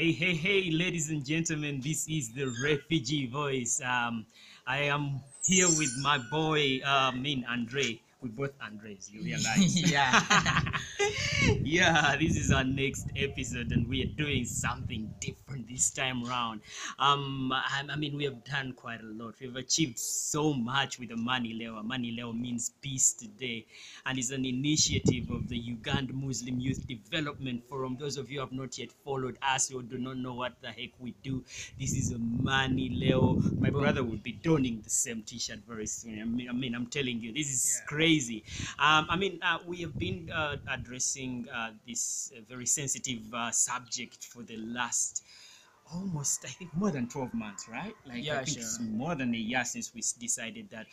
Hey, ladies and gentlemen, this is the Refugee Voice. I am here with my boy, Andre. We both Andres, you realize. Yeah. Yeah, this is our next episode, and we are doing something different this time around. We have done quite a lot. We've achieved so much with the Money Leo. Money Leo means peace today, and it's an initiative of the Uganda Muslim Youth Development Forum. Those of you who have not yet followed us or do not know what the heck we do, this is a Money Leo. My Boom. brother will be donning the same T-shirt very soon. I'm telling you, this is Yeah. crazy. We have been addressing this very sensitive subject for the last almost, I think, more than 12 months, right? Like, I Yeah, think sure. it's more than a year since we decided that,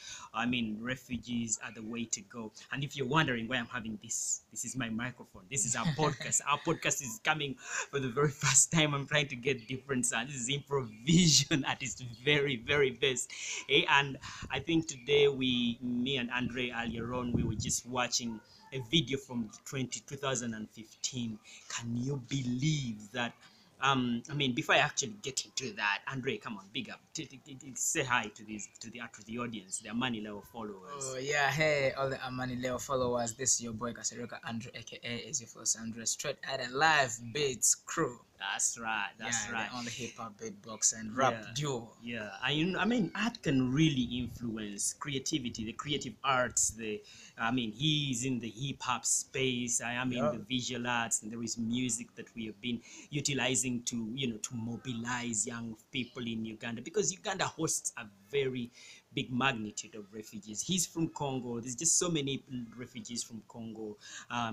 refugees are the way to go. And if you're wondering why I'm having this is my microphone. This is our podcast. Our podcast is coming for the very first time. I'm trying to get different sound. This is improvisation at its very, very best. And I think today me and Andre earlier on, we were just watching a video from 2015. Can you believe that? Before I actually get into that, Andre, come on, big up. Say hi to the audience, their money level followers. Oh yeah, hey, all the Amani Leo followers. This is your boy Kasirika Andrew, aka is your first Andrew, straight out of live beats crew. That's right. That's Yeah, right. the only hip hop beatbox and rap Yeah, duo. yeah. Art can really influence creativity, the creative arts. He's in the hip hop space. I am in Yeah. the visual arts, and there is music that we have been utilizing to mobilize young people in Uganda, because Uganda hosts a very big magnitude of refugees. He's from Congo. There's just so many refugees from Congo,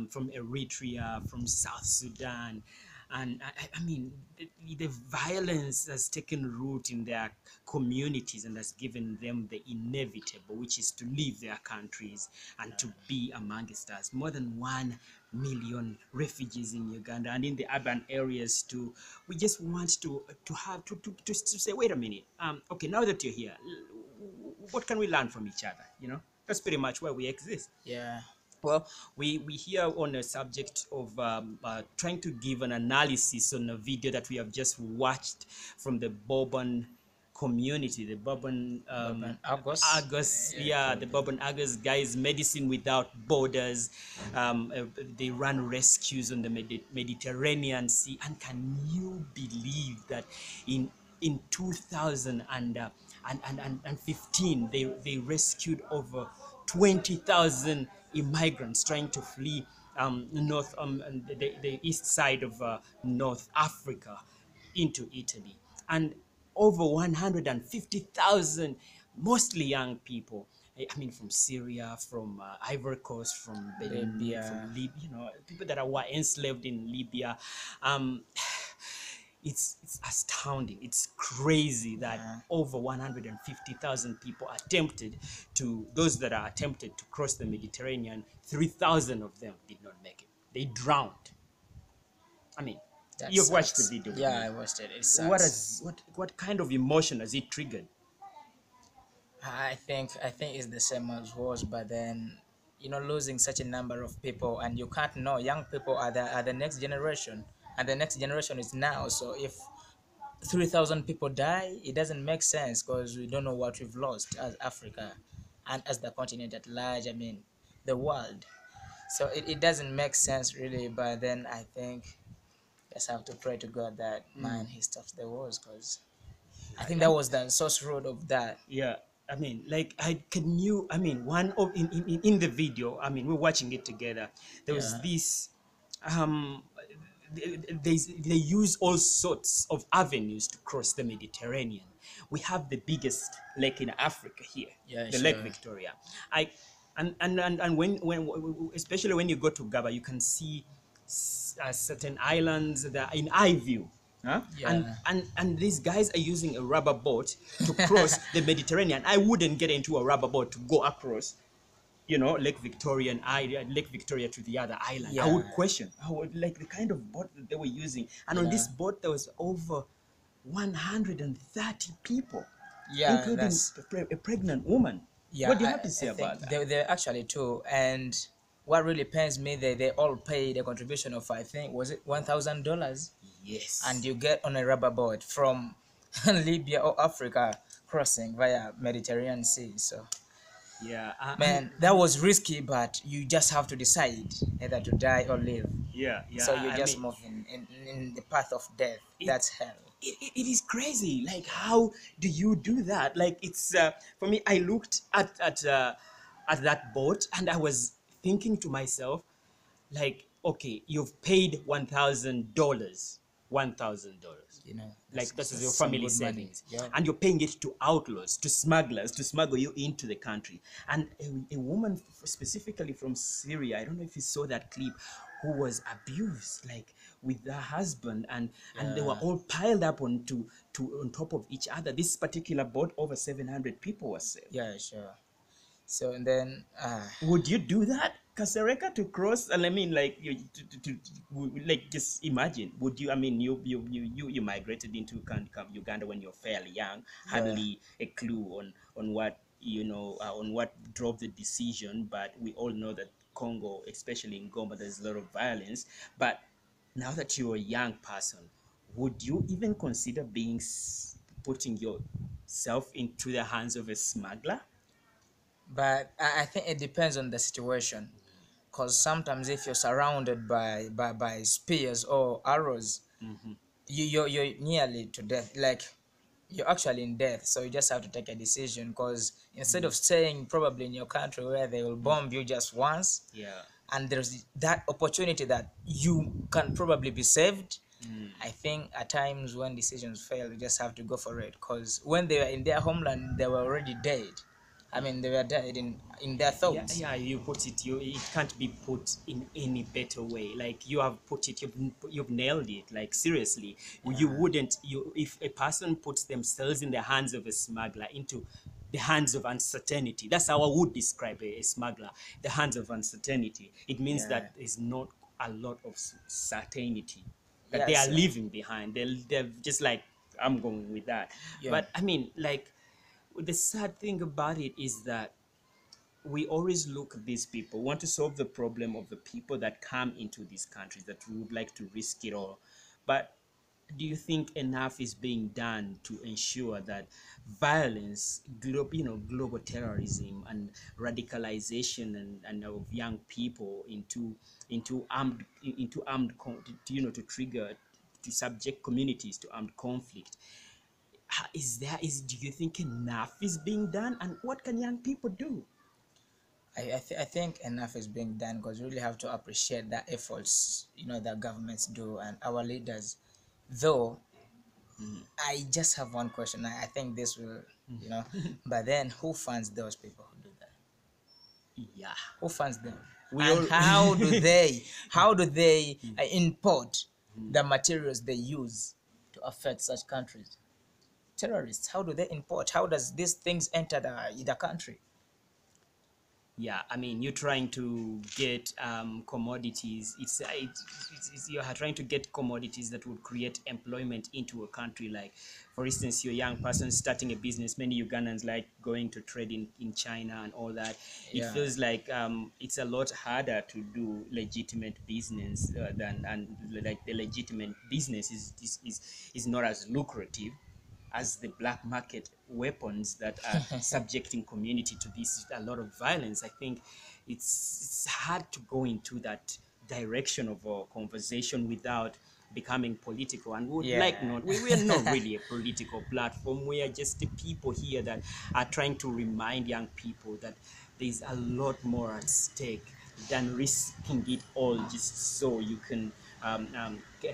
from Eritrea, from South Sudan. And the violence has taken root in their communities and has given them the inevitable, which is to leave their countries and to be amongst us. More than 1 million refugees in Uganda and in the urban areas too. We just want to say, wait a minute. Okay, now that you're here, what can we learn from each other? That's pretty much why we exist. Yeah. Well, we here on a subject of trying to give an analysis on a video that we have just watched from the Bourbon community, the Bourbon Bourbon Argos. Argos, Yeah, yeah, the probably. Bourbon Argos guys, Medicine Without Borders. They run rescues on the Mediterranean Sea, and can you believe that in 2015 they rescued over 20,000 immigrants trying to flee north the east side of North Africa into Italy, and over 150,000, mostly young people. From Syria, from Ivory Coast, from Benin, Libya. from Libya, people that were enslaved in Libya. Um, it's astounding. It's crazy that Yeah. over 150,000 people attempted to, those that are attempted to cross the Mediterranean, 3,000 of them did not make it. They drowned. I mean, That you've watched the sucks. video with Yeah, me. I watched it. It What sucks. has what kind of emotion has it triggered? I think it's the same as was, but then losing such a number of people, and you can't know. Young people are the next generation, and the next generation is now. So if 3,000 people die, it doesn't make sense, because we don't know what we've lost as Africa and as the continent at large. I mean, the world. So it doesn't make sense really. But then I think just have to pray to God that man he stops the wars, because I think that was the source road of that. Yeah, like, one of in the video, we're watching it together. There was Yeah. this, um, they use all sorts of avenues to cross the Mediterranean. We have the biggest lake in Africa here, Yeah, the Lake sure. Victoria. I and when especially when you go to Gaba, you can see certain islands that are in eye view. Huh? And, Yeah. and these guys are using a rubber boat to cross the Mediterranean. I wouldn't get into a rubber boat to go across, Lake Victoria to the other island. I would Yeah. question, like, the kind of boat that they were using. And on Yeah. this boat, there was over 130 people, Yeah, including that's a pregnant woman. yeah. What do you I, have to say I think about that? they're actually two, and what really pains me, they all paid a contribution of, I think, was it $1,000? and Yes. you get on a rubber boat from Libya or Africa crossing via Mediterranean Sea. So Yeah. man, that was risky, but you just have to decide either to die or live. Yeah. Yeah. So you I just mean, move in the path of death. it, That's hell. it is crazy. Like, how do you do that? Like, it's for me. I looked at that boat and I was thinking to myself, like, okay, you've paid $1,000, $1,000, You know, like this is that's your some family good money. savings, Yeah. and you're paying it to outlaws, to smugglers, to smuggle you into the country. And a woman specifically from Syria, I don't know if you saw that clip, who was abused, like, with her husband, and they were Yeah. all piled up to on top of each other. This particular boat, over 700 people were saved. Yeah, sure. So and then Would you do that, Kasereka, to cross? And I mean, like, like, just imagine. Would you? I mean, you migrated into Uganda when you're fairly young, yeah. hardly a clue on what on what drove the decision. But we all know that Congo, especially in Goma, there's a lot of violence. But now that you're a young person, would you even consider putting yourself into the hands of a smuggler? But I think it depends on the situation. Because sometimes if you're surrounded by spears or arrows, Mm-hmm. you're nearly to death. Like you're actually in death. So you just have to take a decision. Because instead of staying probably in your country where they will bomb you just once, Yeah. and there's that opportunity that you can probably be saved. Mm. I think at times when decisions fail, you just have to go for it. Because when they were in their homeland, they were already dead. I mean, they were dead in their Yeah, thoughts. yeah, you put it. It can't be put in any better way. Like, you have put it. You've nailed it. Like, seriously, you Yeah. wouldn't. If a person puts themselves in the hands of a smuggler, into the hands of uncertainty. That's how I would describe a smuggler. The hands of uncertainty. It means Yeah. that there's not a lot of certainty that Yeah. they are So leaving behind. They're just like, I'm going with that. yeah. But I mean, like, the sad thing about it is that we always look at these people, want to solve the problem of the people that come into these countries, that we would like to risk it all. But do you think enough is being done to ensure that violence, global terrorism and radicalization and of young people to trigger, to subject communities to armed conflict? Do you think enough is being done, and what can young people do? I think enough is being done because we really have to appreciate the efforts that governments do and our leaders. Though I just have one question. I think this will, but then who funds those people who do that? Yeah, Who funds them? we And all. how do they import the materials they use to affect such countries? Terrorists. How do they import? How does these things enter the country? Yeah, I mean, you're trying to get commodities. You're trying to get commodities that would create employment into a country. Like, for instance, you're a young person starting a business. Many Ugandans like going to trade in China and all that. It Yeah. feels like it's a lot harder to do legitimate business than, and like, the legitimate business is not as lucrative as the black market weapons that are subjecting community to this a lot of violence. I think it's hard to go into that direction of a conversation without becoming political, and would Yeah. like not we are not really a political platform. We are just the people here that are trying to remind young people that there's a lot more at stake than risking it all just so you can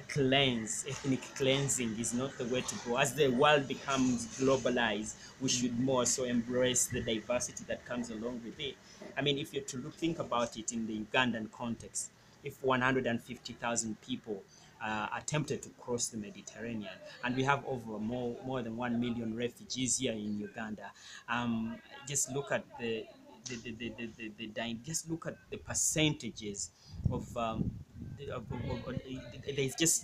cleanse. Ethnic cleansing is not the way to go. As the world becomes globalized, we should more so embrace the diversity that comes along with it. I mean, if you're to think about it in the Ugandan context, if 150,000 people attempted to cross the Mediterranean, and we have over more than 1 million refugees here in Uganda, just look at just look at the percentages of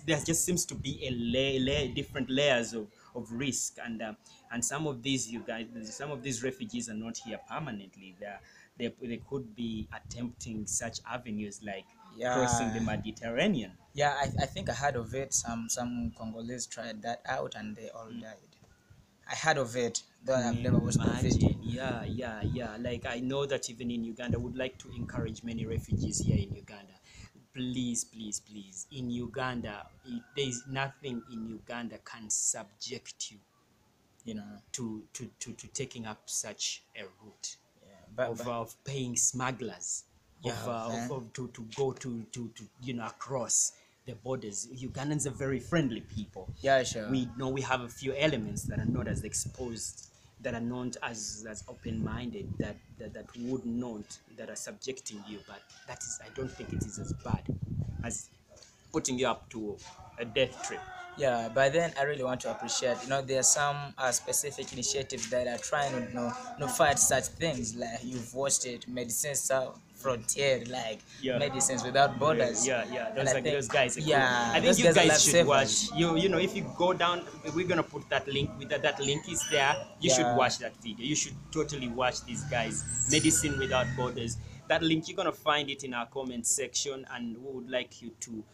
there just seems to be different layers of risk, and some of these refugees are not here permanently. They could be attempting such avenues like crossing the Yeah, Mediterranean. yeah. I think I heard of it. Some Congolese tried that out and they all died. I heard of it, though I've never watched the video. Imagine, yeah, yeah, yeah. Like I know that even in Uganda, would like to encourage many refugees here in Uganda. Please, please, please. In Uganda, there is nothing in Uganda can subject you You know, to taking up such a route yeah. But of paying smugglers yeah, man. to go to across the borders. Ugandans are very friendly people. Yeah, sure. We know we have a few elements that are not as exposed, that are not as open-minded, that would not, that are subjecting you, but that is, I don't think it is as bad as putting you up to a death trip. Yeah, but then I really want to appreciate, there are some specific initiatives that are trying to, fight such things. Like you've watched it, Medicines Sans Frontier, like Yeah. Medicines Without Borders. Yeah. And I think, Those guys are cool. yeah, I think those you guys are guys should lifesavers. watch. If you go down, we're gonna put that link. With that link is there. You should Yeah, watch that video. You should totally watch these guys. Medicine Without Borders. That link, you're gonna find it in our comment section, and we would like you to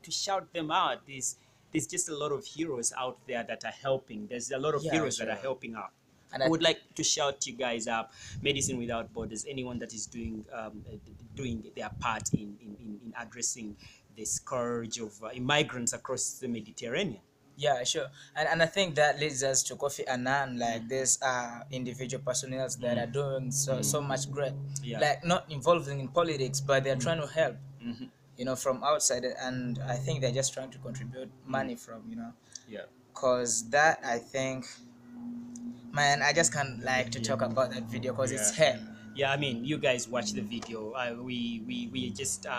shout them out. There's just a lot of heroes out there that are helping. There's a lot of yeah, heroes that are sure. helping out. And I I would like to shout you guys up. Medicine Without Borders, anyone that is doing their part in addressing the scourge of immigrants across the Mediterranean. Yeah, sure. And I think that leads us to Kofi Annan. Like these are individual personnel that are doing so much great. Yeah. Like not involving in politics, but they're trying to help. Mhm. From outside, and I think they're just trying to contribute money from, Yeah. cause that I think, man, I just can't like to talk about that video because it's hell. Yeah, I mean, you guys watch the video. We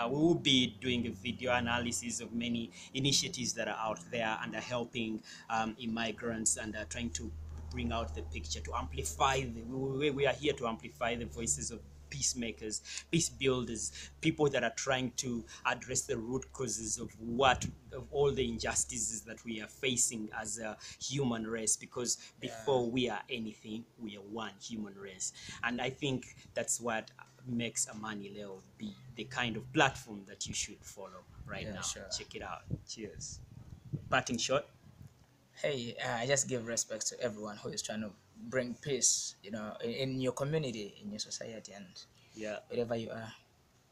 will be doing a video analysis of many initiatives that are out there and are helping immigrants, and are trying to bring out the picture, to amplify we are here to amplify the voices of peacemakers, peace builders, people that are trying to address the root causes of all the injustices that we are facing as a human race. Because before we are anything, we are one human race, and I think that's what makes Amani Leo be the kind of platform that you should follow right now. Sure. Check it out. Cheers. Parting shot. Hey, I just give respect to everyone who is trying to bring peace, in your community, in your society, and Yeah. wherever you are.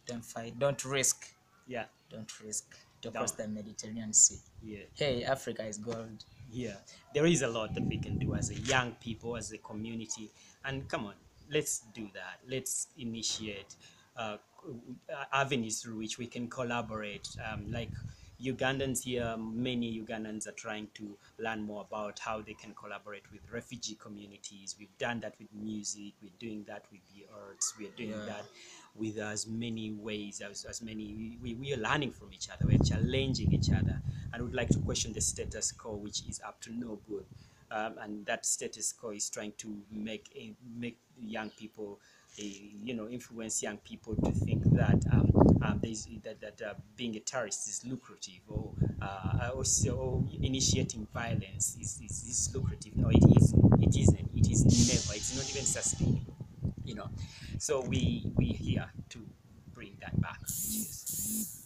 Don't fight. Don't risk. Yeah. Don't risk to cross the Mediterranean Sea. Yeah. Hey, Africa is gold. Yeah, there is a lot that we can do as a young people, as a community, and come on, let's do that. Let's initiate avenues through which we can collaborate. Like Ugandans here, many Ugandans are trying to learn more about how they can collaborate with refugee communities. We've done that with music. We're doing that with the arts. We're doing that with as many ways, as many. We are learning from each other. We're challenging each other, and would like to question the status quo, which is up to no good. And that status quo is trying to make young people, influence young people to think that being a terrorist is lucrative, or also initiating violence is lucrative. No, it isn't. It isn't. It is never. It's not even sustainable. So we here to bring that back. Cheers.